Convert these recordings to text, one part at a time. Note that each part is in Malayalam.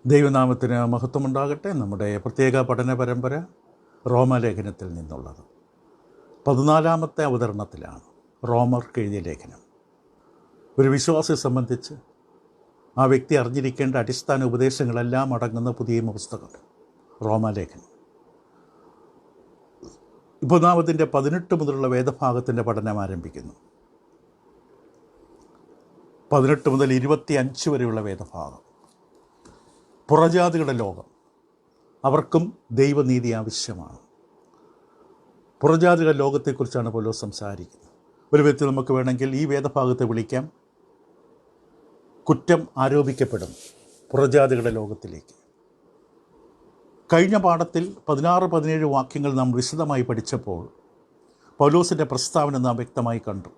ദൈവനാമത്തിന് മഹത്വമുണ്ടാകട്ടെ. നമ്മുടെ പ്രത്യേക പഠന പരമ്പര റോമലേഖനത്തിൽ നിന്നുള്ളത് 14-ാമത്തെ അവതരണത്തിലാണ്. റോമർക്ക് എഴുതിയ ലേഖനം ഒരു വിശ്വാസിയെ സംബന്ധിച്ച് ആ വ്യക്തി അറിഞ്ഞിരിക്കേണ്ട അടിസ്ഥാന ഉപദേശങ്ങളെല്ലാം അടങ്ങുന്ന പുതിയ പുസ്തകം റോമലേഖനം. ഇപ്പോൾ നാം അതിൻ്റെ 18 മുതലുള്ള വേദഭാഗത്തിൻ്റെ പഠനം ആരംഭിക്കുന്നു. 18 മുതൽ 25 വരെയുള്ള വേദഭാഗം. പുറജാതികളുടെ ലോകം, അവർക്കും ദൈവനീതി ആവശ്യമാണ്. പുറജാതികളുടെ ലോകത്തെക്കുറിച്ചാണ് പൗലോസ് സംസാരിക്കുന്നത്. ഒരു വ്യക്തി നമുക്ക് വേണമെങ്കിൽ ഈ വേദഭാഗത്തെ വിളിക്കാം കുറ്റം ആരോപിക്കപ്പെടും പുറജാതികളുടെ ലോകത്തിലേക്ക്. കഴിഞ്ഞ പാഠത്തിൽ 16-17 വാക്യങ്ങൾ നാം വിശദമായി പഠിച്ചപ്പോൾ പൗലോസിൻ്റെ പ്രസ്താവന നാം വ്യക്തമായി കണ്ടു.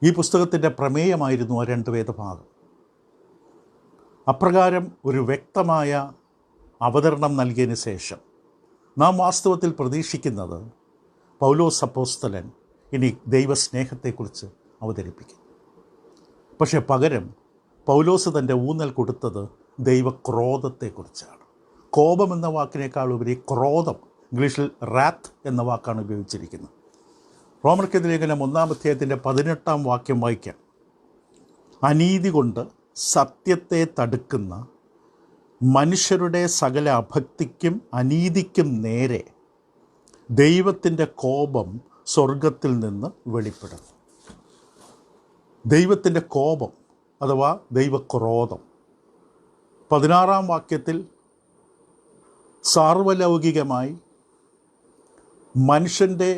ഈ പുസ്തകത്തിൻ്റെ പ്രമേയമായിരുന്നു ആ 2 വേദഭാഗം. അപ്രകാരം ഒരു വ്യക്തമായ അവതരണം നൽകിയതിന് ശേഷം നാം വാസ്തവത്തിൽ പ്രതീക്ഷിക്കുന്നത് പൗലോസ് അപ്പോസ്തലൻ ഇനി ദൈവസ്നേഹത്തെക്കുറിച്ച് അവതരിപ്പിക്കും. പക്ഷേ പകരം പൗലോസ് തൻ്റെ ഊന്നൽ കൊടുത്തത് ദൈവക്രോധത്തെക്കുറിച്ചാണ്. കോപം എന്ന വാക്കിനേക്കാൾ ഉപരി ക്രോധം, ഇംഗ്ലീഷിൽ റാത്ത് എന്ന വാക്കാണ് ഉപയോഗിച്ചിരിക്കുന്നത്. റോമർക്കെതിരെ ലേഖനം 1-ാം അധ്യായത്തിൻ്റെ 18-ാം വാക്യം വായിക്കാം. അനീതി കൊണ്ട് സത്യത്തെ തടുക്കുന്ന മനുഷ്യരുടെ സകല അഭക്തിക്കും അനീതിക്കും നേരെ ദൈവത്തിൻ്റെ കോപം സ്വർഗത്തിൽ നിന്ന് വെളിപ്പെടുന്നു. ദൈവത്തിൻ്റെ കോപം അഥവാ ദൈവക്രോധം 16-ാം വാക്യത്തിൽ സാർവലൗകികമായി മനുഷ്യൻ്റെ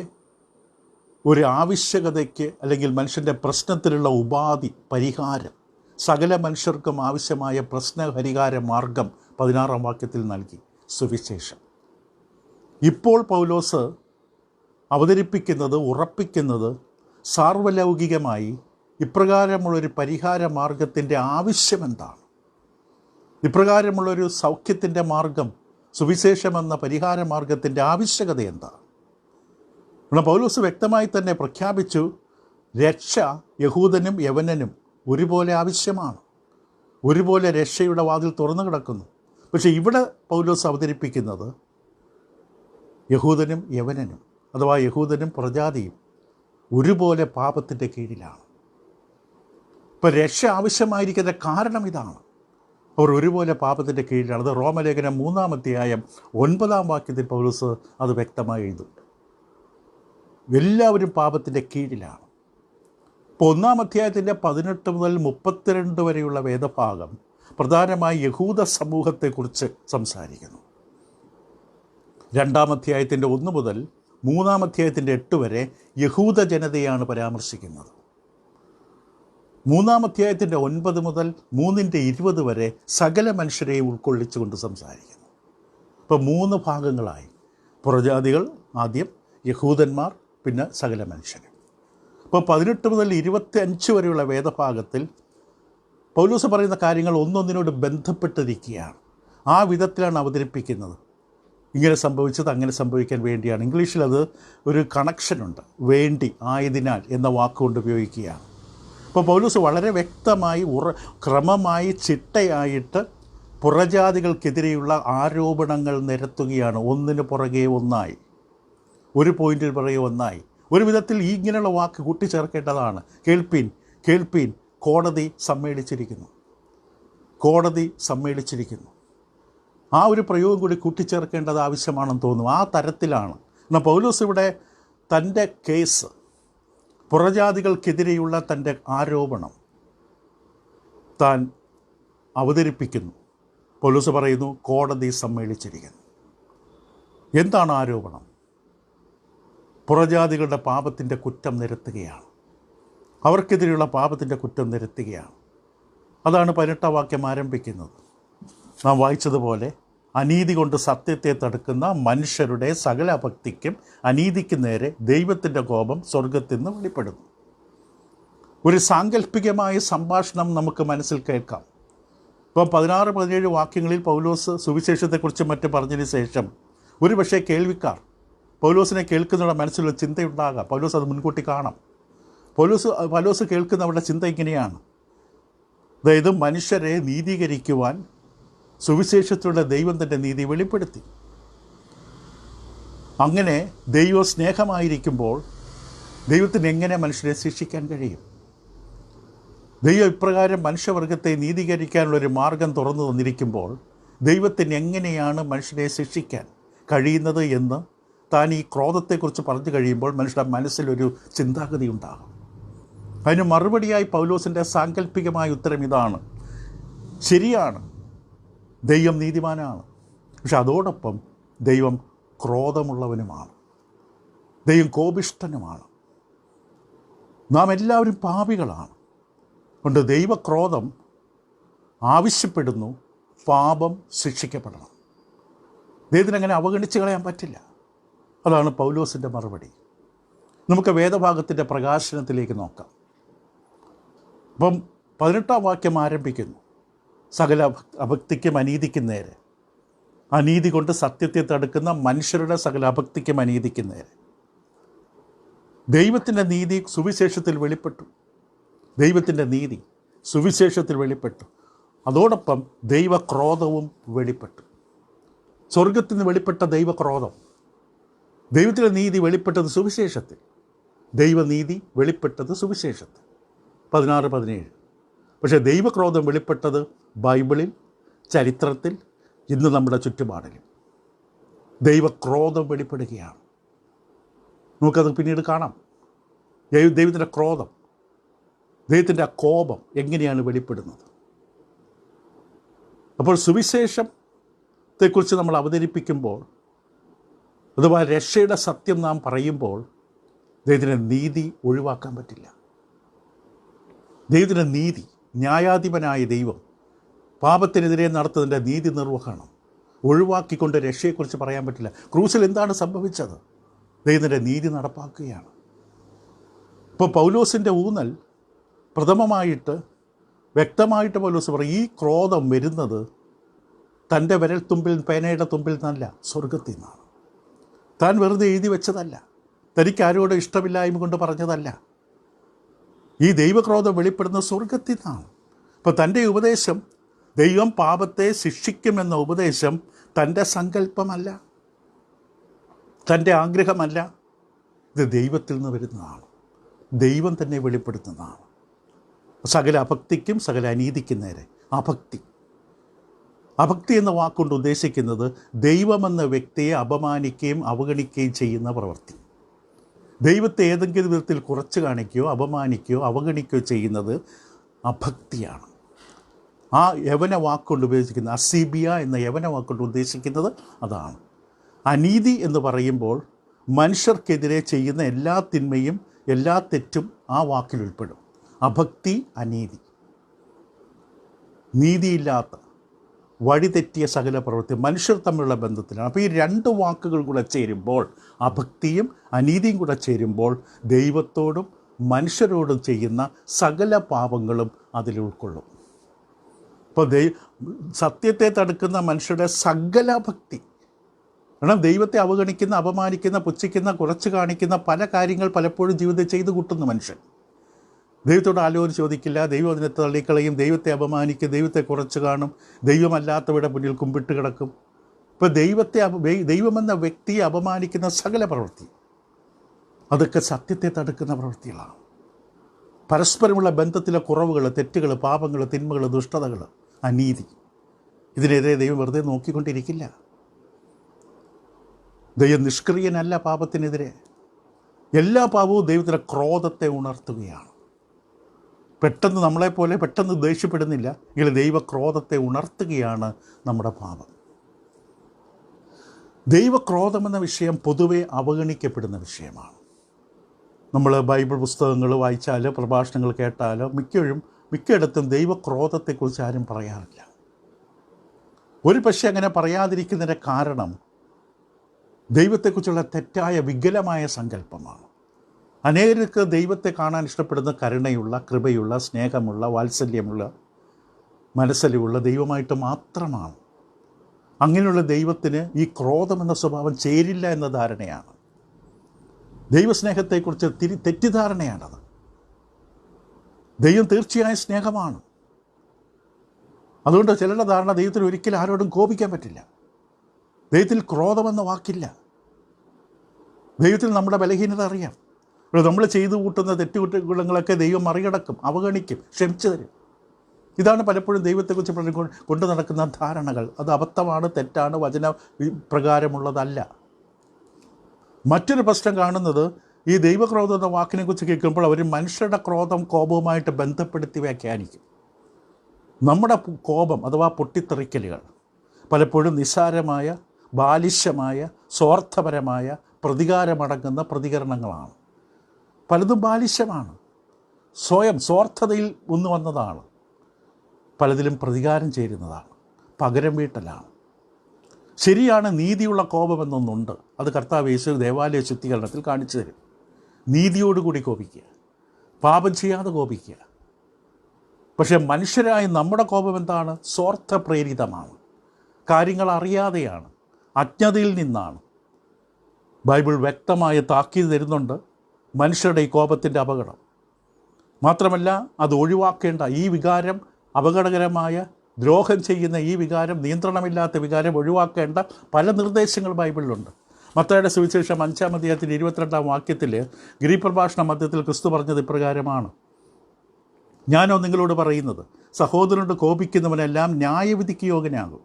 ഒരു ആവശ്യകതയ്ക്ക് അല്ലെങ്കിൽ മനുഷ്യൻ്റെ പ്രശ്നത്തിലുള്ള ഉപാധി പരിഹാരം സകല മനുഷ്യർക്കും ആവശ്യമായ പ്രശ്നപരിഹാര മാർഗം 16-ാം വാക്യത്തിൽ നൽകി സുവിശേഷം. ഇപ്പോൾ പൗലോസ് അവതരിപ്പിക്കുന്നത്, ഉറപ്പിക്കുന്നത് സാർവലൗകികമായി ഇപ്രകാരമുള്ളൊരു പരിഹാര മാർഗത്തിൻ്റെ ആവശ്യമെന്താണ്, ഇപ്രകാരമുള്ളൊരു സൗഖ്യത്തിൻ്റെ മാർഗം, സുവിശേഷമെന്ന പരിഹാര മാർഗത്തിൻ്റെ ആവശ്യകത എന്താണ്. പൗലോസ് വ്യക്തമായി തന്നെ പ്രഖ്യാപിച്ചു, രക്ഷ യഹൂദനും യവനനും ഒരുപോലെ ആവശ്യമാണ്, ഒരുപോലെ രക്ഷയുടെ വാതിൽ തുറന്നു കിടക്കുന്നു. പക്ഷേ ഇവിടെ പൗലോസ് അവതരിപ്പിക്കുന്നത് യഹൂദനും യവനനും അഥവാ യഹൂദനും പ്രജാതിയും ഒരുപോലെ പാപത്തിൻ്റെ കീഴിലാണ്. ഇപ്പോൾ രക്ഷ ആവശ്യമായിരിക്കുന്ന കാരണം ഇതാണ്, അവർ ഒരുപോലെ പാപത്തിൻ്റെ കീഴിലാണ്. അത് റോമലേഖനം 3-ാം അധ്യായം 9-ാം വാക്യത്തിൽ പൗലോസ് അത് വ്യക്തമായി എഴുതുന്നുണ്ട്. എല്ലാവരും പാപത്തിൻ്റെ കീഴിലാണ്. ഇപ്പോൾ 1-ാം അധ്യായത്തിൻ്റെ 18 മുതൽ 32 വരെയുള്ള വേദഭാഗം പ്രധാനമായി യഹൂദ സമൂഹത്തെക്കുറിച്ച് സംസാരിക്കുന്നു. 2-ാം അധ്യായത്തിൻ്റെ 1 മുതൽ 3-ാം അധ്യായത്തിൻ്റെ 8 വരെ യഹൂദ ജനതയാണ് പരാമർശിക്കുന്നത്. 3-ാം അധ്യായത്തിൻ്റെ 9 മുതൽ 3-20 വരെ സകല മനുഷ്യരെയും ഉൾക്കൊള്ളിച്ചുകൊണ്ട് സംസാരിക്കുന്നു. ഇപ്പോൾ 3 ഭാഗങ്ങളായി. പുറജാതികൾ ആദ്യം, യഹൂദന്മാർ, പിന്നെ സകല മനുഷ്യർ. ഇപ്പോൾ 18 മുതൽ 25 വരെയുള്ള വേദഭാഗത്തിൽ പൗലോസ് പറയുന്ന കാര്യങ്ങൾ ഒന്നൊന്നിനോട് ബന്ധപ്പെട്ടിരിക്കുകയാണ്. ആ വിധത്തിലാണ് അവതരിപ്പിക്കുന്നത്. ഇങ്ങനെ സംഭവിച്ചത് അങ്ങനെ സംഭവിക്കാൻ വേണ്ടിയാണ്. ഇംഗ്ലീഷിൽ അത് ഒരു കണക്ഷനുണ്ട്, വേണ്ടി, ആയതിനാൽ എന്ന വാക്കുകൊണ്ട് ഉപയോഗിക്കുകയാണ്. ഇപ്പോൾ പൗലോസ് വളരെ വ്യക്തമായി ക്രമമായി ചിട്ടയായിട്ട് പുറജാതികൾക്കെതിരെയുള്ള ആരോപണങ്ങൾ നിരത്തുകയാണ്, ഒന്നിന് പുറകെ ഒന്നായി, ഒരു പോയിന്റിൽ പുറകെ ഒന്നായി. ഒരു വിധത്തിൽ ഇങ്ങനെയുള്ള വാക്ക് കൂട്ടിച്ചേർക്കേണ്ടതാണ്. കേൾപ്പീൻ, കേൾപ്പീൻ, കോടതി സമ്മേളിച്ചിരിക്കുന്നു, കോടതി സമ്മേളിച്ചിരിക്കുന്നു. ആ ഒരു പ്രയോഗം കൂടി കൂട്ടിച്ചേർക്കേണ്ടത് ആവശ്യമാണെന്ന് തോന്നുന്നു. ആ തരത്തിലാണ്. എന്നാൽ പൗലോസ് ഇവിടെ തൻ്റെ കേസ്, പുറജാതികൾക്കെതിരെയുള്ള തൻ്റെ ആരോപണം താൻ അവതരിപ്പിക്കുന്നു. പൗലോസ് പറയുന്നു, കോടതി സമ്മേളിച്ചിരിക്കുന്നു. എന്താണ് ആരോപണം? പുറജാതികളുടെ പാപത്തിൻ്റെ കുറ്റം നിരത്തുകയാണ്, അവർക്കെതിരെയുള്ള പാപത്തിൻ്റെ കുറ്റം നിരത്തുകയാണ്. അതാണ് 18-ാം വാക്യം ആരംഭിക്കുന്നത്. നാം വായിച്ചതുപോലെ, അനീതി കൊണ്ട് സത്യത്തെ തടുക്കുന്ന മനുഷ്യരുടെ സകല അഭക്തിക്കും അനീതിക്ക് നേരെ ദൈവത്തിൻ്റെ കോപം സ്വർഗത്തിൽ നിന്ന് വെളിപ്പെടുന്നു. ഒരു സാങ്കല്പികമായ സംഭാഷണം നമുക്ക് മനസ്സിൽ കേൾക്കാം. ഇപ്പോൾ 16-17 വാക്യങ്ങളിൽ പൗലോസ് സുവിശേഷത്തെക്കുറിച്ച് മറ്റും പറഞ്ഞതിന് ശേഷം ഒരുപക്ഷേ കേൾവിക്കാർ പൗലോസിനെ കേൾക്കുന്നവരുടെ മനസ്സിലുള്ള ചിന്തയുണ്ടാകാം. പൗലോസ് അത് മുൻകൂട്ടി കാണാം. പൗലോസ് കേൾക്കുന്നവരുടെ ചിന്ത ഇങ്ങനെയാണ്, അതായത് മനുഷ്യരെ നീതീകരിക്കുവാൻ സുവിശേഷത്തിലുള്ള ദൈവം തൻ്റെ നീതി വെളിപ്പെടുത്തി. അങ്ങനെ ദൈവം സ്നേഹമായിരിക്കുമ്പോൾ ദൈവത്തിന് എങ്ങനെ മനുഷ്യരെ ശിക്ഷിക്കാൻ കഴിയും? ദൈവം ഇപ്രകാരം മനുഷ്യവർഗത്തെ നീതീകരിക്കാനുള്ളൊരു മാർഗം തുറന്നു തന്നിരിക്കുമ്പോൾ ദൈവത്തിന് എങ്ങനെയാണ് മനുഷ്യരെ ശിക്ഷിക്കാൻ കഴിയുന്നത് എന്ന് താൻ ഈ ക്രോധത്തെക്കുറിച്ച് പറഞ്ഞു കഴിയുമ്പോൾ മനുഷ്യരുടെ മനസ്സിലൊരു ചിന്താഗതി ഉണ്ടാകും. അതിന് മറുപടിയായി പൗലോസിൻ്റെ സാങ്കല്പികമായ ഉത്തരം ഇതാണ്: ശരിയാണ്, ദൈവം നീതിമാനാണ്, പക്ഷെ അതോടൊപ്പം ദൈവം ക്രോധമുള്ളവനുമാണ്, ദൈവം കോപിഷ്ഠനുമാണ്. നാം എല്ലാവരും പാപികളാണ്. കൊണ്ട് ദൈവക്രോധം ആവശ്യപ്പെടുന്നു പാപം ശിക്ഷിക്കപ്പെടണം. ദൈവത്തിന് അങ്ങനെ അവഗണിച്ച് കളയാൻ പറ്റില്ല. അതാണ് പൗലോസിൻ്റെ മറുപടി. നമുക്ക് വേദഭാഗത്തിൻ്റെ പ്രകാശനത്തിലേക്ക് നോക്കാം. അപ്പം 18-ാം വാക്യം ആരംഭിക്കുന്നു: സകല അഭക്തിക്കും അനീതിക്കും നേരെ, അനീതി കൊണ്ട് സത്യത്തെ തടുക്കുന്ന മനുഷ്യരുടെ സകല അഭക്തിക്കും അനീതിക്കും നേരെ. ദൈവത്തിൻ്റെ നീതി സുവിശേഷത്തിൽ വെളിപ്പെട്ടു. ദൈവത്തിൻ്റെ നീതി സുവിശേഷത്തിൽ വെളിപ്പെട്ടു. അതോടൊപ്പം ദൈവക്രോധവും വെളിപ്പെട്ടു. സ്വർഗത്തിൽ നിന്ന് വെളിപ്പെട്ട ദൈവക്രോധം, ദൈവത്തിൻ്റെ നീതി വെളിപ്പെട്ടത് സുവിശേഷത്തിൽ, ദൈവനീതി വെളിപ്പെട്ടത് സുവിശേഷത്തിൽ. 16-17. പക്ഷേ ദൈവക്രോധം വെളിപ്പെട്ടത് ബൈബിളിൽ, ചരിത്രത്തിൽ, ഇന്ന് നമ്മുടെ ചുറ്റുപാടിലും ദൈവക്രോധം വെളിപ്പെടുകയാണ്. നമുക്കത് പിന്നീട് കാണാം. ദൈവത്തിൻ്റെ ക്രോധം, ദൈവത്തിൻ്റെ കോപം എങ്ങനെയാണ് വെളിപ്പെടുന്നത്. അപ്പോൾ സുവിശേഷത്തെക്കുറിച്ച് നമ്മൾ അവതരിപ്പിക്കുമ്പോൾ, അഥവാ രക്ഷയുടെ സത്യം നാം പറയുമ്പോൾ, ദൈവത്തിൻ്റെ നീതി ഒഴിവാക്കാൻ പറ്റില്ല. ദൈവത്തിൻ്റെ നീതി, ന്യായാധിപനായ ദൈവം പാപത്തിനെതിരെ നടത്തുന്നതിൻ്റെ നീതി നിർവഹണം ഒഴിവാക്കിക്കൊണ്ട് രക്ഷയെക്കുറിച്ച് പറയാൻ പറ്റില്ല. ക്രൂസിൽ എന്താണ് സംഭവിച്ചത്? ദൈവത്തിൻ്റെ നീതി നടപ്പാക്കുകയാണ്. ഇപ്പോൾ പൗലോസിൻ്റെ ഊന്നൽ പ്രഥമമായിട്ട് വ്യക്തമായിട്ട് പൗലോസ് പറയും, ഈ ക്രോധം വരുന്നത് തൻ്റെ വിരൽത്തുമ്പിൽ, പേനയുടെ തുമ്പിൽ നിന്നല്ല, സ്വർഗത്തിൽ നിന്നാണ്. താൻ വെറുതെ എഴുതി വെച്ചതല്ല, തനിക്ക് ആരോടും ഇഷ്ടമില്ലായ്മ കൊണ്ട് പറഞ്ഞതല്ല. ഈ ദൈവക്രോധം വെളിപ്പെടുന്ന സ്വർഗത്തിൽ നിന്നാണ്. അപ്പോൾ തൻ്റെ ഉപദേശം, ദൈവം പാപത്തെ ശിക്ഷിക്കുമെന്ന ഉപദേശം തൻ്റെ സങ്കല്പമല്ല, തൻ്റെ ആഗ്രഹമല്ല. ഇത് ദൈവത്തിൽ നിന്ന് വരുന്നതാണ്, ദൈവം തന്നെ വെളിപ്പെടുത്തുന്നതാണ്. സകല അഭക്തിക്കും സകല അനീതിക്കും നേരെ. അഭക്തി എന്ന വാക്കുകൊണ്ട് ഉദ്ദേശിക്കുന്നത് ദൈവമെന്ന വ്യക്തിയെ അപമാനിക്കുകയും അവഗണിക്കുകയും ചെയ്യുന്ന പ്രവൃത്തി. ദൈവത്തെ ഏതെങ്കിലും വിധത്തിൽ കുറച്ച് കാണിക്കുകയോ അപമാനിക്കുകയോ അവഗണിക്കുകയോ ചെയ്യുന്നത് അഭക്തിയാണ്. ആ യവന വാക്കുകൊണ്ട് ഉപയോഗിക്കുന്ന അസീബിയ എന്ന യവന വാക്കുകൊണ്ട് ഉദ്ദേശിക്കുന്നത് അതാണ്. അനീതി എന്ന് പറയുമ്പോൾ മനുഷ്യർക്കെതിരെ ചെയ്യുന്ന എല്ലാ തിന്മയും എല്ലാ തെറ്റും ആ വാക്കിൽ ഉൾപ്പെടും. അഭക്തി, അനീതി, നീതിയില്ലാത്ത വഴിതെറ്റിയ സകല പ്രവൃത്തി മനുഷ്യർ തമ്മിലുള്ള ബന്ധത്തിലാണ്. അപ്പോൾ ഈ രണ്ട് വാക്കുകൾ കൂടെ ചേരുമ്പോൾ, അഭക്തിയും അനീതിയും കൂടെ ചേരുമ്പോൾ, ദൈവത്തോടും മനുഷ്യരോടും ചെയ്യുന്ന സകല പാപങ്ങളും അതിൽ ഉൾക്കൊള്ളും. അപ്പോൾ സത്യത്തെ തടുക്കുന്ന മനുഷ്യരുടെ സകല ഭക്തി, കാരണം ദൈവത്തെ അവഗണിക്കുന്ന, അപമാനിക്കുന്ന, പുച്ഛിക്കുന്ന, കുറച്ച് കാണിക്കുന്ന പല കാര്യങ്ങൾ പലപ്പോഴും ജീവിതത്തിൽ ചെയ്തു കൂട്ടുന്നു മനുഷ്യൻ. ദൈവത്തോട് ആലോചന ചോദിക്കില്ല, ദൈവം അതിനെ തള്ളിക്കളയും, ദൈവത്തെ അപമാനിക്കും, ദൈവത്തെ കുറച്ച് കാണും, ദൈവമല്ലാത്തവരുടെ മുന്നിൽ കുമ്പിട്ട് കിടക്കും. ഇപ്പോൾ ദൈവമെന്ന വ്യക്തിയെ അപമാനിക്കുന്ന സകല പ്രവൃത്തി, അതൊക്കെ സത്യത്തെ തടുക്കുന്ന പ്രവൃത്തികളാണ്. പരസ്പരമുള്ള ബന്ധത്തിലെ കുറവുകൾ, തെറ്റുകൾ, പാപങ്ങൾ, തിന്മകൾ, ദുഷ്ടതകൾ, അനീതി, ഇതിനെതിരെ ദൈവം വെറുതെ നോക്കിക്കൊണ്ടിരിക്കില്ല. ദൈവം നിഷ്ക്രിയനല്ല പാപത്തിനെതിരെ. എല്ലാ പാപവും ദൈവത്തിൻ്റെ ക്രോധത്തെ ഉണർത്തുകയാണ്. പെട്ടെന്ന് നമ്മളെപ്പോലെ പെട്ടെന്ന് ദേഷ്യപ്പെടുന്നില്ല, എങ്കിൽ ദൈവക്രോധത്തെ ഉണർത്തുകയാണ് നമ്മുടെ പാപം. ദൈവക്രോധമെന്ന വിഷയം പൊതുവെ അവഗണിക്കപ്പെടുന്ന വിഷയമാണ്. നമ്മൾ ബൈബിൾ പുസ്തകങ്ങൾ വായിച്ചാലോ പ്രഭാഷണങ്ങൾ കേട്ടാലോ മിക്കയിടത്തും ദൈവക്രോധത്തെക്കുറിച്ച് ആരും പറയാറില്ല. ഒരു പക്ഷേ അങ്ങനെ പറയാതിരിക്കുന്നതിൻ്റെ കാരണം ദൈവത്തെക്കുറിച്ചുള്ള തെറ്റായ വികലമായ സങ്കല്പമാണ്. അനേകർക്ക് ദൈവത്തെ കാണാൻ ഇഷ്ടപ്പെടുന്ന കരുണയുള്ള, കൃപയുള്ള, സ്നേഹമുള്ള, വാത്സല്യമുള്ള, മനസ്സലിവുള്ള ദൈവമായിട്ട് മാത്രമാണ്. അങ്ങനെയുള്ള ദൈവത്തിന് ഈ ക്രോധമെന്ന സ്വഭാവം ചേരില്ല എന്ന ധാരണയാണ്. ദൈവസ്നേഹത്തെക്കുറിച്ച് തെറ്റിദ്ധാരണയാണത്. ദൈവം തീർച്ചയായും സ്നേഹമാണ്. അതുകൊണ്ട് ചിലരുടെ ധാരണ ദൈവത്തിന് ഒരിക്കലും ആരോടും കോപിക്കാൻ പറ്റില്ല. ദൈവത്തിൽ ക്രോധമെന്ന വാക്കില്ല. ദൈവത്തിൽ നമ്മുടെ ബലഹീനത അറിയാം. നമ്മൾ ചെയ്തു കൂട്ടുന്ന തെറ്റുകുറ്റങ്ങളൊക്കെ ദൈവം മറികടക്കും, അവഗണിക്കും, ക്ഷമിച്ചു തരും. ഇതാണ് പലപ്പോഴും ദൈവത്തെക്കുറിച്ച് കൊണ്ടു നടക്കുന്ന ധാരണകൾ. അത് അബദ്ധമാണ്, തെറ്റാണ്, വചന പ്രകാരമുള്ളതല്ല. മറ്റൊരു പ്രശ്നം കാണുന്നത്, ഈ ദൈവക്രോധം എന്ന വാക്കിനെക്കുറിച്ച് കേൾക്കുമ്പോൾ അവർ മനുഷ്യരുടെ ക്രോധം കോപവുമായിട്ട് ബന്ധപ്പെടുത്തി വ്യാഖ്യാനിക്കും. നമ്മുടെ കോപം അഥവാ പൊട്ടിത്തെറിക്കലുകൾ പലപ്പോഴും നിസ്സാരമായ, ബാലിശമായ, സ്വാർത്ഥപരമായ പ്രതികാരമടങ്ങുന്ന പ്രതികരണങ്ങളാണ്. പലതും ബാലിശമാണ്, സ്വയം സ്വാർത്ഥതയിൽ ഒന്ന് വന്നതാണ്. പലതിലും പ്രതികാരം ചേരുന്നതാണ്, പകരം വീട്ടലാണ്. ശരിയാണ്, നീതിയുള്ള കോപമെന്നൊന്നുണ്ട്. അത് കർത്താവ് യേശു ദേവാലയ ശുദ്ധീകരണത്തിൽ കാണിച്ചു തരും. നീതിയോടുകൂടി കോപിക്കുക, പാപം ചെയ്യാതെ കോപിക്കുക. പക്ഷേ മനുഷ്യരായ നമ്മുടെ കോപം എന്താണ്? സ്വാർത്ഥ പ്രേരിതമാണ്, കാര്യങ്ങൾ അറിയാതെയാണ്, അജ്ഞതയിൽ നിന്നാണ്. ബൈബിൾ വ്യക്തമായ താക്കീത് തരുന്നുണ്ട് മനുഷ്യരുടെ ഈ കോപത്തിൻ്റെ അപകടം. മാത്രമല്ല, അത് ഒഴിവാക്കേണ്ട ഈ വികാരം, അപകടകരമായ ദ്രോഹം ചെയ്യുന്ന ഈ വികാരം, നിയന്ത്രണമില്ലാത്ത വികാരം ഒഴിവാക്കേണ്ട പല നിർദ്ദേശങ്ങൾ ബൈബിളിലുണ്ട്. മത്തായിയുടെ സുവിശേഷം 5-ാം അധ്യായത്തിൻ്റെ 22-ാം വാക്യത്തിൽ ഗിരിപ്രഭാഷണ മധ്യത്തിൽ ക്രിസ്തു പറഞ്ഞത് ഇപ്രകാരമാണ്: ഞാനോ നിങ്ങളോട് പറയുന്നത്, സഹോദരനോട് കോപിക്കുന്നവനെല്ലാം ന്യായവിധിക്ക് യോഗ്യനാകും.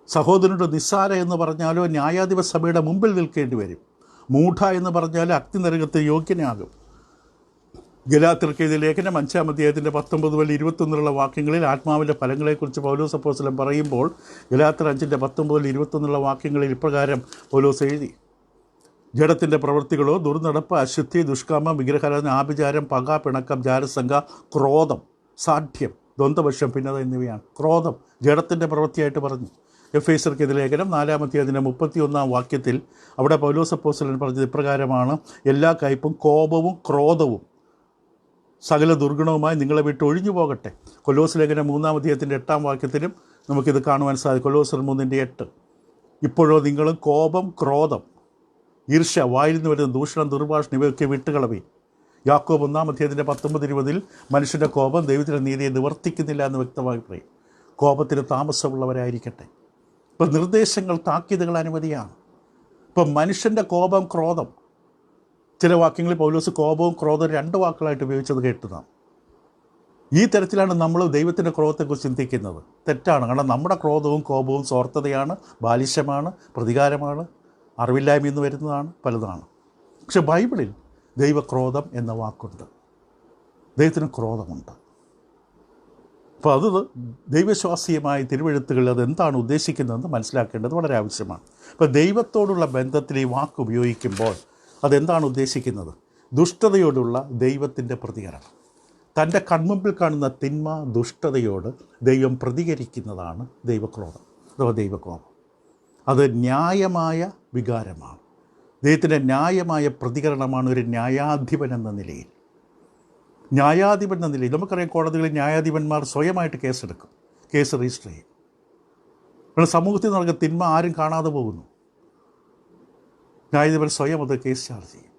സഹോദരനോട് നിസ്സാര എന്ന് പറഞ്ഞാലോ ന്യായാധിപ സഭയുടെ മുമ്പിൽ നിൽക്കേണ്ടി വരും. മൂഢ എന്ന് പറഞ്ഞാൽ അഗ്നി നരകത്തിന് യോഗ്യനാകും. ഗലാത്യർക്ക് എഴുതിയ ലേഖനം 5-ാം അധ്യായത്തിൻ്റെ 19 മുതൽ 21 വാക്യങ്ങളിൽ ആത്മാവിൻ്റെ ഫലങ്ങളെക്കുറിച്ച് പൗലോസ് അപ്പോസ്തലൻ പറയുമ്പോൾ, ഗലാത്യർ 5-19 മുതൽ 21 വാക്യങ്ങളിൽ ഇപ്രകാരം പൗലോസ് എഴുതി: ജഡത്തിൻ്റെ പ്രവൃത്തികളോ ദുർനടപ്പ്, അശുദ്ധി, ദുഷ്കാമം, വിഗ്രഹാരാധന, ആഭിചാരം, പക, പിണക്കം, ജാരസംഘ, ക്രോധം, സാഠ്യം, ദ്വന്ദ്വപക്ഷം, ഭിന്നത എന്നിവയാണ്. ക്രോധം ജഡത്തിൻ്റെ പ്രവൃത്തിയായിട്ട് പറഞ്ഞു. എഫേസ്യർക്ക് എഴുതിയ ലേഖനം 4-ാം അധ്യായത്തിൻ്റെ 31 വാക്യത്തിൽ അവിടെ പൗലോസ് അപ്പോസ്തലൻ പറഞ്ഞത് ഇപ്രകാരമാണ്: എല്ലാ കയ്പും കോപവും ക്രോധവും സകല ദുർഗുണവുമായി നിങ്ങളെ വിട്ട് ഒഴിഞ്ഞു പോകട്ടെ. കൊലോസ് ലേഖനം 3-ാം അധ്യായത്തിൻ്റെ 8-ാം വാക്യത്തിലും നമുക്കിത് കാണുവാൻ സാധിക്കും. കൊലോസർ 3:8. ഇപ്പോഴോ നിങ്ങളും കോപം, ക്രോധം, ഈർഷ്യ, വായിൽ നിന്ന് വരുന്ന ദൂഷണം, ദുർഭാഷണം ഇവയൊക്കെ വിട്ടുകളവി. യാക്കോബ് 1-ാം അധ്യായത്തിൻ്റെ 19-20 മനുഷ്യൻ്റെ കോപം ദൈവത്തിൻ്റെ നീതിയെ നിവർത്തിക്കുന്നില്ല എന്ന് വ്യക്തമായി പറയും. കോപത്തിന് താമസമുള്ളവരായിരിക്കട്ടെ. ഇപ്പം നിർദ്ദേശങ്ങൾ, താക്കീതുകൾ അനവധിയാണ്. ഇപ്പം മനുഷ്യൻ്റെ കോപം, ക്രോധം, ചില വാക്യങ്ങളിൽ പൗലോസ് കോപവും ക്രോധവും 2 വാക്കുകളായിട്ട് ഉപയോഗിച്ചത് കേട്ടതാണ്. ഈ തരത്തിലാണ് നമ്മൾ ദൈവത്തിൻ്റെ ക്രോധത്തെക്കുറിച്ച് ചിന്തിക്കുന്നത്. തെറ്റാണ്. കാരണം നമ്മുടെ ക്രോധവും കോപവും സ്വാർത്ഥതയാണ്, ബാലിശമാണ്, പ്രതികാരമാണ്, അറിവില്ലായ്മയിൽ നിന്ന് വരുന്നതാണ്, പലതാണ്. പക്ഷെ ബൈബിളിൽ ദൈവക്രോധം എന്ന വാക്കുണ്ട്. ദൈവത്തിന് ക്രോധമുണ്ട്. അപ്പോൾ അത് ദൈവശ്വാസീയമായ തിരുവെഴുത്തുകളിൽ അതെന്താണ് ഉദ്ദേശിക്കുന്നതെന്ന് മനസ്സിലാക്കേണ്ടത് വളരെ ആവശ്യമാണ്. അപ്പോൾ ദൈവത്തോടുള്ള ബന്ധത്തിൽ ഈ വാക്ക് ഉപയോഗിക്കുമ്പോൾ അതെന്താണ് ഉദ്ദേശിക്കുന്നത്? ദുഷ്ടതയോടുള്ള ദൈവത്തിൻ്റെ പ്രതികരണം. തൻ്റെ കൺമുമ്പിൽ കാണുന്ന തിന്മ, ദുഷ്ടതയോട് ദൈവം പ്രതികരിക്കുന്നതാണ് ദൈവക്രോധം അഥവാ ദൈവകോപം. അത് ന്യായമായ വികാരമാണ്. ദൈവത്തിൻ്റെ ന്യായമായ പ്രതികരണമാണ് ഒരു ന്യായാധിപൻ എന്ന നിലയിൽ. ന്യായാധിപൻ എന്ന നിലയിൽ നമുക്കറിയാം, കോടതികളിൽ ന്യായാധിപന്മാർ സ്വയമായിട്ട് കേസെടുക്കും, കേസ് രജിസ്റ്റർ ചെയ്യും. നമ്മുടെ സമൂഹത്തിൽ നടക്കുന്ന തിന്മ ആരും കാണാതെ പോകുന്നു. ന്യായാധിപൻ സ്വയം അത് കേസ് ചാർജ് ചെയ്യും.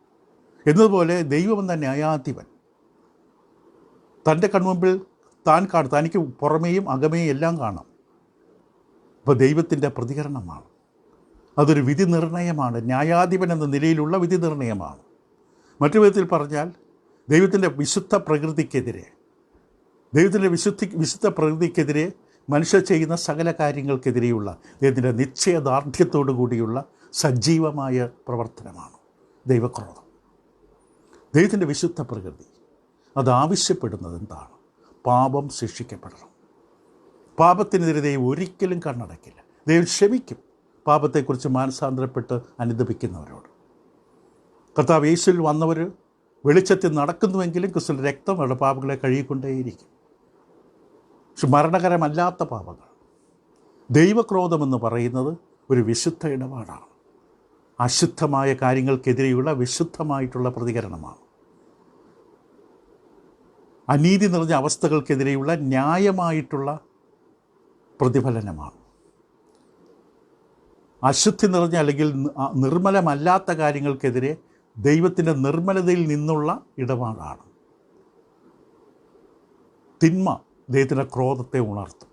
എന്നതുപോലെ ദൈവമെന്ന ന്യായാധിപൻ തൻ്റെ കൺമുമ്പിൽ താൻ കാണും. തനിക്ക് പുറമേയും അകമേയും എല്ലാം കാണാം. അപ്പോൾ ദൈവത്തിൻ്റെ പ്രതികരണമാണ്. അതൊരു വിധി നിർണയമാണ്. ന്യായാധിപൻ എന്ന നിലയിലുള്ള വിധി നിർണയമാണ്. മറ്റു വിധത്തിൽ പറഞ്ഞാൽ ദൈവത്തിൻ്റെ വിശുദ്ധ പ്രകൃതിക്കെതിരെ, ദൈവത്തിൻ്റെ വിശുദ്ധ പ്രകൃതിക്കെതിരെ മനുഷ്യർ ചെയ്യുന്ന സകല കാര്യങ്ങൾക്കെതിരെയുള്ള ദൈവത്തിൻ്റെ നിശ്ചയദാർഢ്യത്തോടു കൂടിയുള്ള സജീവമായ പ്രവർത്തനമാണ് ദൈവക്രോധം. ദൈവത്തിൻ്റെ വിശുദ്ധ പ്രകൃതി അത് ആവശ്യപ്പെടുന്നത് എന്താണ്? പാപം ശിക്ഷിക്കപ്പെടണം. പാപത്തിനെതിരെ ദൈവം ഒരിക്കലും കണ്ണടക്കില്ല. ദൈവം ക്ഷമിക്കും പാപത്തെക്കുറിച്ച് മാനസാന്തരപ്പെട്ട് അനുദപിക്കുന്നവരോട്. കർത്താവ് യേശുവിൽ വന്നവർ വെളിച്ചത്തിൽ നടക്കുന്നുവെങ്കിലും ക്രിസ്തുവിൻ്റെ രക്തം അവരുടെ പാപങ്ങളെ കഴുകിക്കൊണ്ടേയിരിക്കും. പക്ഷെ മരണകരമല്ലാത്ത പാപങ്ങൾ, ദൈവക്രോധമെന്ന് പറയുന്നത് ഒരു വിശുദ്ധ ഇടപാടാണ്. അശുദ്ധമായ കാര്യങ്ങൾക്കെതിരെയുള്ള വിശുദ്ധമായിട്ടുള്ള പ്രതികരണമാണ്. അനീതി നിറഞ്ഞ അവസ്ഥകൾക്കെതിരെയുള്ള ന്യായമായിട്ടുള്ള പ്രതിഫലനമാണ്. അശുദ്ധി നിറഞ്ഞ അല്ലെങ്കിൽ നിർമ്മലമല്ലാത്ത കാര്യങ്ങൾക്കെതിരെ ദൈവത്തിൻ്റെ നിർമ്മലതയിൽ നിന്നുള്ള ഇടപാടാണ്. തിന്മ ദൈവത്തിൻ്റെ ക്രോധത്തെ ഉണർത്തും.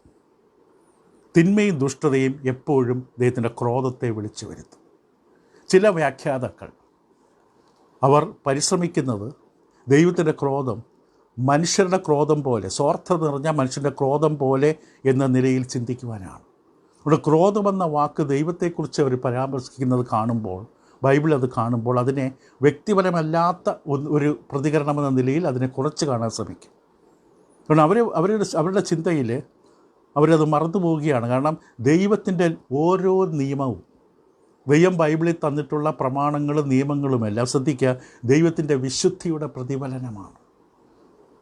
തിന്മയും ദുഷ്ടതയും എപ്പോഴും ദൈവത്തിൻ്റെ ക്രോധത്തെ വിളിച്ചു വരുത്തും. ചില വ്യാഖ്യാതാക്കൾ അവർ പരിശ്രമിക്കുന്നത് ദൈവത്തിൻ്റെ ക്രോധം മനുഷ്യരുടെ ക്രോധം പോലെ, സ്വാർത്ഥത നിറഞ്ഞ മനുഷ്യൻ്റെ ക്രോധം പോലെ എന്ന നിലയിൽ ചിന്തിക്കുവാനാണ്. ഇവിടെ ക്രോധമെന്ന വാക്ക് ദൈവത്തെക്കുറിച്ച് അവർ പരാമർശിക്കുന്നത് കാണുമ്പോൾ, ബൈബിൾ അത് കാണുമ്പോൾ അതിനെ വ്യക്തിപരമല്ലാത്ത ഒരു പ്രതികരണമെന്ന നിലയിൽ അതിനെ കുറച്ച് കാണാൻ ശ്രമിക്കും. കാരണം അവരുടെ ചിന്തയിൽ അവരത് മറന്നു പോവുകയാണ്. കാരണം ദൈവത്തിൻ്റെ ഓരോ നിയമവും, ദൈവം ബൈബിളിൽ തന്നിട്ടുള്ള പ്രമാണങ്ങളും നിയമങ്ങളുമെല്ലാം ശ്രദ്ധിക്കുക, ദൈവത്തിൻ്റെ വിശുദ്ധിയുടെ പ്രതിഫലനമാണ്.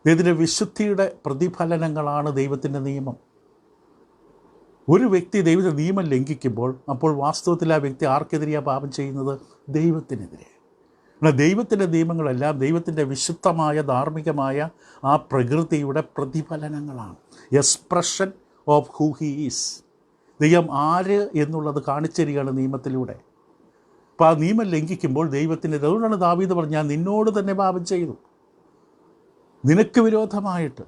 ദൈവത്തിൻ്റെ വിശുദ്ധിയുടെ പ്രതിഫലനങ്ങളാണ് ദൈവത്തിൻ്റെ നിയമം. ഒരു വ്യക്തി ദൈവത്തിൻ്റെ നിയമം ലംഘിക്കുമ്പോൾ അപ്പോൾ വാസ്തവത്തിൽ ആ വ്യക്തി ആർക്കെതിരെയാണ് പാപം ചെയ്യുന്നത്? ദൈവത്തിനെതിരെ. എന്നാൽ ദൈവത്തിൻ്റെ നിയമങ്ങളെല്ലാം ദൈവത്തിൻ്റെ വിശുദ്ധമായ ധാർമ്മികമായ ആ പ്രകൃതിയുടെ പ്രതിഫലനങ്ങളാണ്, expression of who he is. ദൈവം ആര് എന്നുള്ളത് കാണിച്ചിരിക്കുകയാണ് നിയമത്തിലൂടെ. അപ്പോൾ ആ നിയമം ലംഘിക്കുമ്പോൾ ദൈവത്തിൻ്റെ, അതുകൊണ്ടാണ് ദാവീദ് പറഞ്ഞത്, ഞാൻ നിന്നോട് തന്നെ പാപം ചെയ്തു, നിനക്ക് വിരോധമായിട്ട്.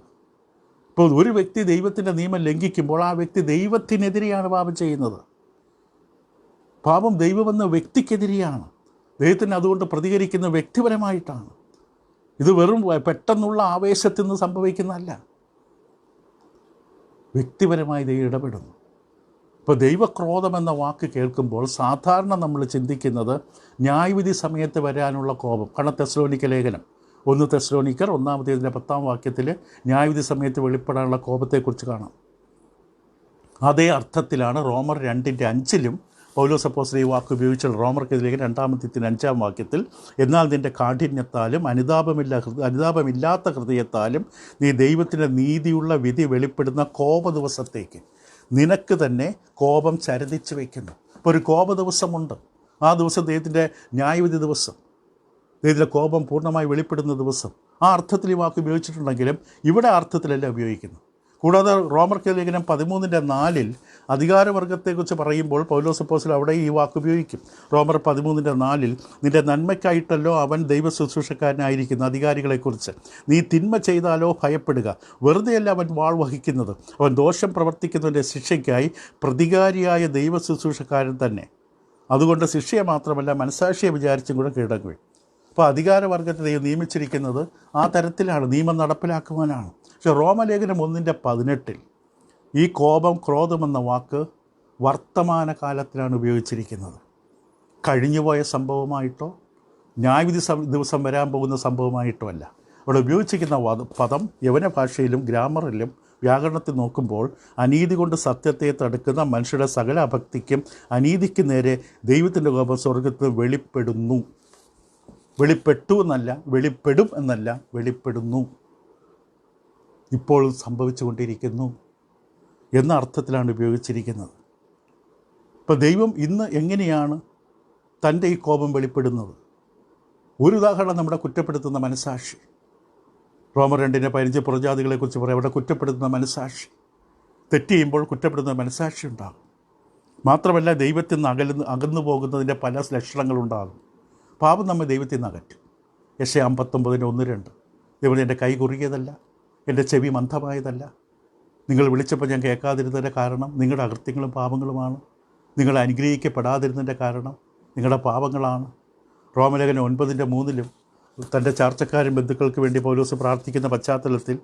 ഇപ്പോൾ ഒരു വ്യക്തി ദൈവത്തിൻ്റെ നിയമം ലംഘിക്കുമ്പോൾ ആ വ്യക്തി ദൈവത്തിനെതിരെയാണ് പാപം ചെയ്യുന്നത്. പാപം ദൈവമെന്ന വ്യക്തിക്കെതിരെയാണ്. ദൈവത്തിന് അതുകൊണ്ട് പ്രതികരിക്കുന്ന വ്യക്തിപരമായിട്ടാണ്. ഇത് വെറും പെട്ടെന്നുള്ള ആവേശത്തിൽ നിന്ന് സംഭവിക്കുന്നതല്ല, വ്യക്തിപരമായി ദൈവം ഇടപെടുന്നു. ഇപ്പോൾ ദൈവക്രോധമെന്ന വാക്ക് കേൾക്കുമ്പോൾ സാധാരണ നമ്മൾ ചിന്തിക്കുന്നത് ന്യായവിധി സമയത്ത് വരാനുള്ള കോപം. കാരണം തെസ്സലോനിക്ക ലേഖനം 1 തെസ്സലോനിക്കർ 1-10 വാക്യത്തിൽ ന്യായവിധി സമയത്ത് വെളിപ്പെടാനുള്ള കോപത്തെക്കുറിച്ച് കാണാം. അതേ അർത്ഥത്തിലാണ് റോമർ 2:5 പൗലോസ് അപ്പോസ്തലൻ ഈ വാക്ക് ഉപയോഗിച്ചുള്ള റോമർക്കെതിരെ 2-5 വാക്യത്തിൽ, എന്നാൽ നിൻ്റെ കാഠിന്യത്താലും അനുതാപമില്ലാത്ത ഹൃദയത്താലും നീ ദൈവത്തിൻ്റെ നീതിയുള്ള വിധി വെളിപ്പെടുന്ന കോപ ദിവസത്തേക്ക് നിനക്ക് തന്നെ കോപം ചരതിച്ച് വയ്ക്കുന്നു. ഇപ്പോൾ ഒരു കോപ ദിവസമുണ്ട്. ആ ദിവസം ദൈവത്തിൻ്റെ ന്യായവിധി ദിവസം, ദൈവത്തിൻ്റെ കോപം പൂർണ്ണമായി വെളിപ്പെടുന്ന ദിവസം. ആ അർത്ഥത്തിൽ ഈ വാക്ക് ഉപയോഗിച്ചിട്ടുണ്ടെങ്കിലും ഇവിടെ അർത്ഥത്തിലല്ല ഉപയോഗിക്കുന്നു. കൂടാതെ റോമർക്ക് ലേഖനം 13:4 അധികാരവർഗത്തെക്കുറിച്ച് പറയുമ്പോൾ പൗലോസ് അപ്പോസ്തലൻ അവിടെ ഈ വാക്ക് ഉപയോഗിക്കും. റോമർ 13:4 നിൻ്റെ നന്മയ്ക്കായിട്ടല്ലോ അവൻ ദൈവ ശുശ്രൂഷക്കാരനായിരിക്കുന്ന അധികാരികളെക്കുറിച്ച്. നീ തിന്മ ചെയ്താലോ ഭയപ്പെടുക, വെറുതെയല്ല അവൻ വാൾ വഹിക്കുന്നത്, അവൻ ദോഷം പ്രവർത്തിക്കുന്നതിൻ്റെ ശിക്ഷയ്ക്കായി പ്രതികാരിയായ ദൈവ ശുശ്രൂഷക്കാരൻ തന്നെ. അതുകൊണ്ട് ശിക്ഷയെ മാത്രമല്ല മനസ്സാക്ഷിയെ വിചാരിച്ചും കൂടെ കീഴടങ്ങും. അപ്പോൾ അധികാരവർഗത്തെ ദൈവം നിയമിച്ചിരിക്കുന്നത് ആ തരത്തിലാണ്, നിയമം നടപ്പിലാക്കുവാനാണ്. പക്ഷേ റോമലേഖനം 1:18 ഈ ക്രോധമെന്ന വാക്ക് വർത്തമാനകാലത്തിലാണ് ഉപയോഗിച്ചിരിക്കുന്നത്. കഴിഞ്ഞുപോയ സംഭവമായിട്ടോ ന്യായവിധി ദിവസം വരാൻ പോകുന്ന സംഭവമായിട്ടോ അല്ല. അവിടെ ഉപയോഗിച്ചിരിക്കുന്ന പദം യവന ഭാഷയിലും ഗ്രാമറിലും വ്യാകരണത്തിൽ നോക്കുമ്പോൾ അനീതി കൊണ്ട് സത്യത്തെ തടുക്കുന്ന മനുഷ്യരുടെ സകല അഭക്തിക്കും അനീതിക്ക് നേരെ ദൈവത്തിൻ്റെ കോപം സ്വർഗത്തിൽ വെളിപ്പെടുന്നു. വെളിപ്പെട്ടു എന്നല്ല, വെളിപ്പെടും എന്നല്ല, വെളിപ്പെടുന്നു. ഇപ്പോൾ സംഭവിച്ചുകൊണ്ടിരിക്കുന്നു എന്ന അർത്ഥത്തിലാണ് ഉപയോഗിച്ചിരിക്കുന്നത്. ഇപ്പോൾ ദൈവം ഇന്ന് എങ്ങനെയാണ് തൻ്റെ ഈ കോപം വെളിപ്പെടുന്നത്? ഒരു ഉദാഹരണം നമ്മുടെ കുറ്റപ്പെടുത്തുന്ന മനസ്സാക്ഷി. റോമർ 2:15 പുറജാതികളെക്കുറിച്ച് പറയും, അവിടെ കുറ്റപ്പെടുത്തുന്ന മനസ്സാക്ഷി. തെറ്റ് ചെയ്യുമ്പോൾ കുറ്റപ്പെടുത്തുന്ന മനസ്സാക്ഷി ഉണ്ടാകും. മാത്രമല്ല ദൈവത്തിൽ നിന്ന് അകന്നു പോകുന്നതിൻ്റെ പല ലക്ഷണങ്ങളുണ്ടാകും. പാപം നമ്മെ ദൈവത്തിൽ നിന്ന് അകറ്റും. യെശയ്യാ 59:1-2 ദൈവം എൻ്റെ കൈ കുറുകിയതല്ല, എൻ്റെ ചെവി മന്ദമായതല്ല, നിങ്ങൾ വിളിച്ചപ്പോൾ ഞാൻ കേൾക്കാതിരുന്നതിൻ്റെ കാരണം നിങ്ങളുടെ അകൃത്യങ്ങളും പാപങ്ങളുമാണ്, നിങ്ങൾ അനുഗ്രഹിക്കപ്പെടാതിരുന്നതിൻ്റെ കാരണം നിങ്ങളുടെ പാപങ്ങളാണ്. റോമലേഖനം 9:3 തൻ്റെ ചാർച്ചക്കാരും ബന്ധുക്കൾക്ക് വേണ്ടി പൗലോസ് പ്രാർത്ഥിക്കുന്ന പശ്ചാത്തലത്തിൽ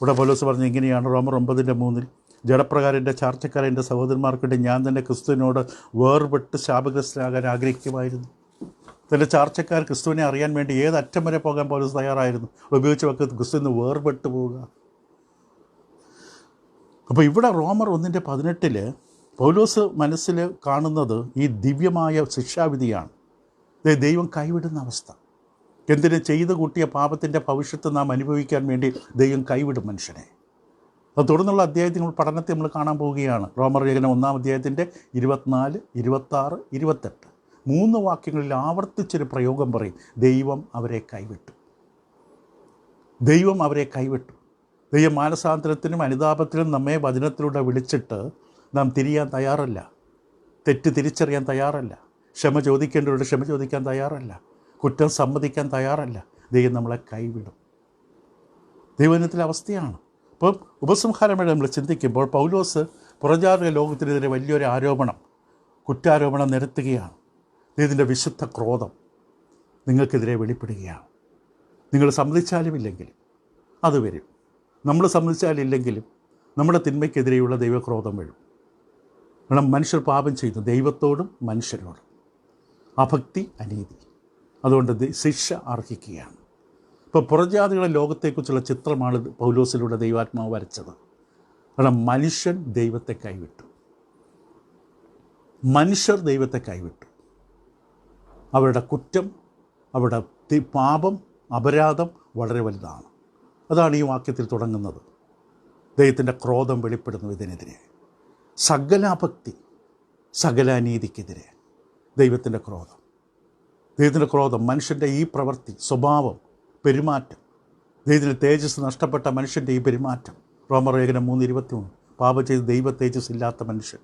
ഇവിടെ പൗലോസ് പറഞ്ഞ് ഇങ്ങനെയാണ്. റോമർ 9:3 ജഡപ്രകാരം എൻ്റെ ചാർച്ചക്കാരൻ എൻ്റെ സഹോദരന്മാർക്ക് വേണ്ടി ഞാൻ തന്നെ ക്രിസ്തുവിനോട് വേർപെട്ട് ശാപഗ്രസ്തനാകാൻ ആഗ്രഹിക്കുമായിരുന്നു. തൻ്റെ ചാർച്ചക്കാർ ക്രിസ്തുവിനെ അറിയാൻ വേണ്ടി ഏതറ്റം വരെ പോകാൻ പൗലോസ് തയ്യാറായിരുന്നു. ഉപയോഗിച്ച വാക്ക് ക്രിസ്തുവിന് വേർപെട്ട് പോവുക. അപ്പോൾ ഇവിടെ റോമർ 1:18 പൗലോസ് മനസ്സിൽ കാണുന്നത് ഈ ദിവ്യമായ ശിക്ഷാവിധിയാണ്. ദൈവം കൈവിടുന്ന അവസ്ഥ. എന്തിന്? ചെയ്തു കൂട്ടിയ പാപത്തിൻ്റെ ഭവിഷ്യത്ത് നാം അനുഭവിക്കാൻ വേണ്ടി ദൈവം കൈവിടും മനുഷ്യനെ. അത് തുടർന്നുള്ള അധ്യായത്തിൽ പഠനത്തെ നമ്മൾ കാണാൻ പോവുകയാണ്. റോമർ ലേഖനം 1-ാം 24, 26, 28 3 വാക്യങ്ങളിൽ ആവർത്തിച്ചൊരു പ്രയോഗം പറയും, ദൈവം അവരെ കൈവിട്ടു. ദൈവം അവരെ കൈവിട്ടു. ദൈവം മാനസാന്തരത്തിനും അനുതാപത്തിനും നമ്മെ വചനത്തിലൂടെ വിളിച്ചിട്ട് നാം തിരിയാൻ തയ്യാറല്ല, തെറ്റ് തിരിച്ചറിയാൻ തയ്യാറല്ല, ക്ഷമ ചോദിക്കേണ്ടവരോട് ക്ഷമ ചോദിക്കാൻ തയ്യാറല്ല, കുറ്റം സമ്മതിക്കാൻ തയ്യാറല്ല. ദൈവം നമ്മളെ കൈവിടും. ദൈവത്തിൻ്റെ അവസ്ഥയാണ്. അപ്പം ഉപസംഹാരം വഴി നമ്മൾ ചിന്തിക്കുമ്പോൾ പൗലോസ് പുറജാതിക ലോകത്തിനെതിരെ വലിയൊരു കുറ്റാരോപണം നിരത്തുകയാണ്. ഇതിൻ്റെ വിശുദ്ധ ക്രോധം നിങ്ങൾക്കെതിരെ വെളിപ്പെടുകയാണ്. നിങ്ങൾ സമ്മതിച്ചാലും ഇല്ലെങ്കിലും അത് വരും. നമ്മൾ സമ്മതിച്ചാലില്ലെങ്കിലും നമ്മുടെ തിന്മയ്ക്കെതിരെയുള്ള ദൈവക്രോധം വരും. കാരണം മനുഷ്യർ പാപം ചെയ്യുന്നു, ദൈവത്തോടും മനുഷ്യരോടും. അഭക്തി, അനീതി, അതുകൊണ്ട് ശിക്ഷ അർഹിക്കുകയാണ്. ഇപ്പോൾ പുറജാതികളുടെ ലോകത്തെക്കുറിച്ചുള്ള ചിത്രമാണ് പൗലോസിലൂടെ ദൈവാത്മാവ് വരച്ചത്. കാരണം മനുഷ്യർ ദൈവത്തെ കൈവിട്ടു. അവരുടെ കുറ്റം, അവരുടെ പാപം, അപരാധം വളരെ വലുതാണ്. അതാണ് ഈ വാക്യത്തിൽ തുടങ്ങുന്നത്. ദൈവത്തിൻ്റെ ക്രോധം വെളിപ്പെടുന്നു ഇതിനെതിരെ. സകല അഭക്തി, സകല അനീതിക്കെതിരെ ദൈവത്തിൻ്റെ ക്രോധം, മനുഷ്യൻ്റെ ഈ പ്രവൃത്തി, സ്വഭാവം, പെരുമാറ്റം, ദൈവത്തിൻ്റെ തേജസ് നഷ്ടപ്പെട്ട മനുഷ്യൻ്റെ ഈ പെരുമാറ്റം. റോമലേഖനം 3:23, പാപം ചെയ്ത് ദൈവ തേജസ് ഇല്ലാത്ത മനുഷ്യൻ,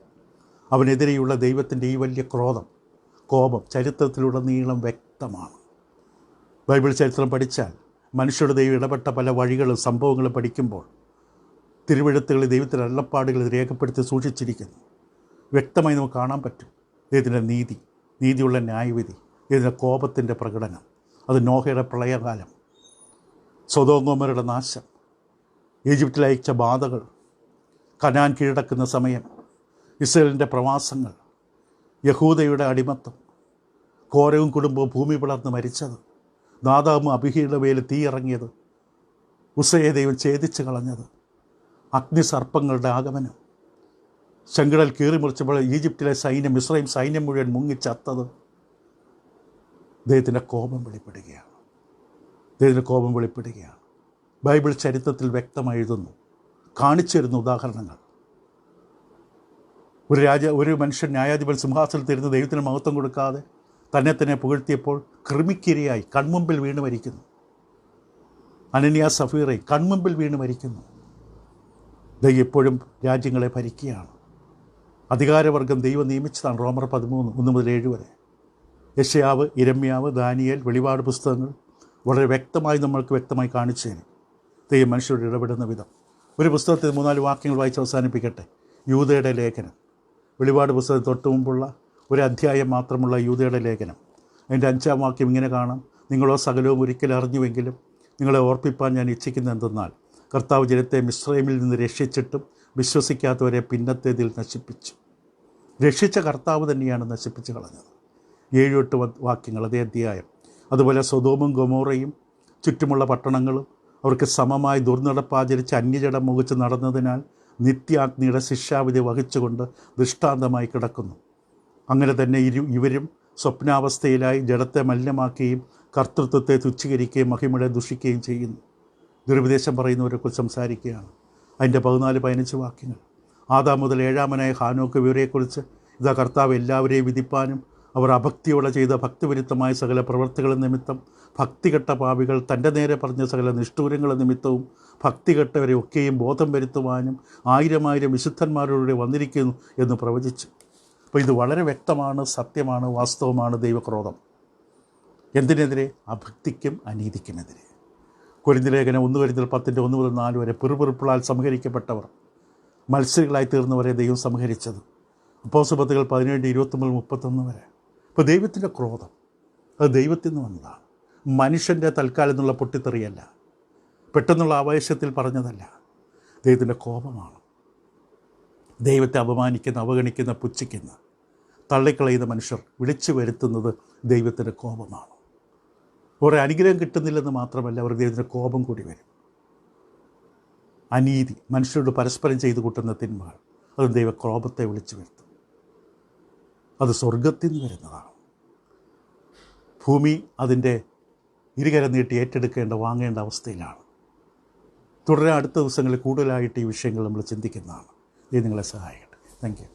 അവനെതിരെയുള്ള ദൈവത്തിൻ്റെ ഈ വലിയ കോപം ചരിത്രത്തിലുടനീളം വ്യക്തമാണ്. ബൈബിൾ ചരിത്രം പഠിച്ചാൽ മനുഷ്യരുടെ ദൈവം ഇടപെട്ട പല വഴികളും സംഭവങ്ങളും പഠിക്കുമ്പോൾ തിരുവെഴുത്തുകളിൽ ദൈവത്തിൻ്റെ അരുളപ്പാടുകൾ രേഖപ്പെടുത്തി സൂക്ഷിച്ചിരിക്കുന്നു. വ്യക്തമായി നമുക്ക് കാണാൻ പറ്റും ദൈവത്തിൻ്റെ നീതിയുള്ള ന്യായവിധി, ദൈവത്തിൻ്റെ കോപത്തിൻ്റെ പ്രകടനം. അത് നോഹയുടെ പ്രളയകാലം, സൊദോം ഗൊമോരയുടെ നാശം, ഈജിപ്തിൽ അയച്ച ബാധകൾ, കനാൻ കീഴടക്കുന്ന സമയം, ഇസ്രായേലിൻ്റെ പ്രവാസങ്ങൾ, യഹൂദയുടെ അടിമത്തം, കോരവും കുടുംബവും ഭൂമി പിളർന്ന് മരിച്ചത്, നാദാബും അബീഹയുടെ മേൽ തീ ഇറങ്ങിയത്, ഉസ്സയെ ദൈവം ഛേദിച്ച് കളഞ്ഞത്, അഗ്നിസർപ്പങ്ങളുടെ ആഗമനം, ചെങ്കടൽ കീറിമുറിച്ചപ്പോൾ ഈജിപ്തിലെ സൈന്യം, ഇസ്രായേൽ സൈന്യം മുഴുവൻ മുങ്ങിച്ചത്തത്. ദൈവത്തിൻ്റെ കോപം വെളിപ്പെടുകയാണ്. ബൈബിൾ ചരിത്രത്തിൽ വ്യക്തമായി എഴുതുന്നു, കാണിച്ചു തരുന്ന ഉദാഹരണങ്ങൾ. ഒരു മനുഷ്യൻ ന്യായാധിപൻ സിംഹാസനത്തിരുന്ന് ദൈവത്തിന് മഹത്വം കൊടുക്കാതെ തന്നെ പുകഴ്ത്തിയപ്പോൾ കൃമിക്കിരയായി കൺമുമ്പിൽ വീണ് മരിക്കുന്നു. അനന്യ സഫീറ കൺമുമ്പിൽ വീണ് മരിക്കുന്നു. ദൈവം എപ്പോഴും രാജ്യങ്ങളെ ഭരിക്കുകയാണ്. അധികാരവർഗം ദൈവം നിയമിച്ചതാണ്. റോമർ 13:1-7 വരെ. യെശയ്യാവ്, യിരെമ്യാവ്, ദാനിയേൽ, വെളിപാട് പുസ്തകങ്ങൾ വളരെ വ്യക്തമായി കാണിച്ചു തരും ദൈവം മനുഷ്യരോട് ഇടപെടുന്ന വിധം. ഒരു പുസ്തകത്തിൽ 3-4 വാക്യങ്ങൾ വായിച്ച് അവസാനിപ്പിക്കട്ടെ. യൂദയുടെ ലേഖനം, വെളിപാട് പുസ്തകത്തിൽ തൊട്ട് മുമ്പുള്ള ഒരു അധ്യായം മാത്രമുള്ള യൂദയുടെ ലേഖനം, അതിൻ്റെ 5-ാം വാക്യം ഇങ്ങനെ കാണാം: നിങ്ങളോ സകലവും ഒരിക്കൽ അറിഞ്ഞുവെങ്കിലും നിങ്ങളെ ഓർപ്പിപ്പാൻ ഞാൻ ഇച്ഛിക്കുന്നത് എന്തെന്നാൽ, കർത്താവ് ജനത്തെ മിസ്രൈമിൽ നിന്ന് രക്ഷിച്ചിട്ടും വിശ്വസിക്കാത്തവരെ പിന്നത്തേതിൽ നശിപ്പിച്ചു. രക്ഷിച്ച കർത്താവ് തന്നെയാണ് നശിപ്പിച്ച് കളഞ്ഞത്. 7-8 വാക്യങ്ങൾ അതേ അധ്യായം. അതുപോലെ സൊദോമും ഗൊമോറയും ചുറ്റുമുള്ള പട്ടണങ്ങളും അവർക്ക് സമമായി ദുർനടപ്പാചരിച്ച് അന്യജടം മുഖിച്ച് നടന്നതിനാൽ നിത്യാഗ്നിയുടെ ശിക്ഷാവിധി വഹിച്ചുകൊണ്ട് ദൃഷ്ടാന്തമായി കിടക്കുന്നു. അങ്ങനെ തന്നെ ഇവരും സ്വപ്നാവസ്ഥയിലായി ജഡത്തെ മലിനമാക്കുകയും കർത്തൃത്വത്തെ തുച്ഛീകരിക്കുകയും മഹിമയെ ദുഷിക്കുകയും ചെയ്യുന്നു. ദുരുപദേശം പറയുന്നവരെക്കുറിച്ച് സംസാരിക്കുകയാണ്. അതിൻ്റെ 14-15 വാക്യങ്ങൾ. ആദാം മുതൽ 7-മനായ ഹാനോക്ക് ഇവരെക്കുറിച്ച്, ഇതാ കർത്താവ് എല്ലാവരെയും വിധിപ്പാനും അവർ അഭക്തിയോടെ ചെയ്ത ഭക്തിവിരുദ്ധമായ സകല പ്രവൃത്തികൾ നിമിത്തം ഭക്തികെട്ട പാപികൾ തൻ്റെ നേരെ പറഞ്ഞ സകല നിഷ്ഠൂരങ്ങൾ നിമിത്തവും ഭക്തികെട്ടവരെ ഒക്കെയും ബോധം വരുത്തുവാനും 1000 വിശുദ്ധന്മാരോടെ വന്നിരിക്കുന്നു എന്ന് പ്രവചിച്ചു. അപ്പോൾ ഇത് വളരെ വ്യക്തമാണ്, സത്യമാണ്, വാസ്തവമാണ്. ദൈവക്രോധം എന്തിനെതിരെ? അഭക്തിക്കും അനീതിക്കുമെതിരെ. കൊരിന്ത്യലേഖനം 1 കൊരിന്ത്യർ 10:1-4 വരെ. പിറുപിറുപ്പുകളാൽ സംഹരിക്കപ്പെട്ടവർ, മത്സരികളായി തീർന്നവരെ ദൈവം സംഹരിച്ചത്. അപ്പോസ്തലപ്രവൃത്തികൾ 17:29-31 വരെ. ഇപ്പോൾ ദൈവത്തിൻ്റെ ക്രോധം അത് ദൈവത്തിൽ നിന്ന് വന്നതാണ്. മനുഷ്യൻ്റെ തൽക്കാലം എന്നുള്ള പൊട്ടിത്തെറിയല്ല, പെട്ടെന്നുള്ള ആവേശത്തിൽ പറഞ്ഞതല്ല. ദൈവത്തിൻ്റെ കോപമാണ്. ദൈവത്തെ അപമാനിക്കുന്ന, അവഗണിക്കുന്ന, പുച്ഛിക്കുന്ന, തള്ളിക്കളയുന്ന മനുഷ്യർ വിളിച്ചു വരുത്തുന്നത് ദൈവത്തിൻ്റെ കോപമാണ്. ഒരു അനുഗ്രഹം കിട്ടുന്നില്ലെന്ന് മാത്രമല്ല, അവർക്ക് ദൈവത്തിൻ്റെ കോപം കൂടി വരും. അനീതി, മനുഷ്യരോട് പരസ്പരം ചെയ്തു കൂട്ടുന്ന തിന്മകൾ, അത് ദൈവക്രോപത്തെ വിളിച്ചു വരുത്തും. അത് സ്വർഗത്തിൽ നിന്ന് വരുന്നതാണ്. ഭൂമി അതിൻ്റെ ഇരുകരം നീട്ടി ഏറ്റെടുക്കേണ്ട, വാങ്ങേണ്ട അവസ്ഥയിലാണ്. തുടരാൻ അടുത്ത ദിവസങ്ങളിൽ കൂടുതലായിട്ട് ഈ വിഷയങ്ങൾ നമ്മൾ ചിന്തിക്കുന്നതാണ്. ഇത് നിങ്ങളെ സഹായിക്കട്ടെ. Thank you.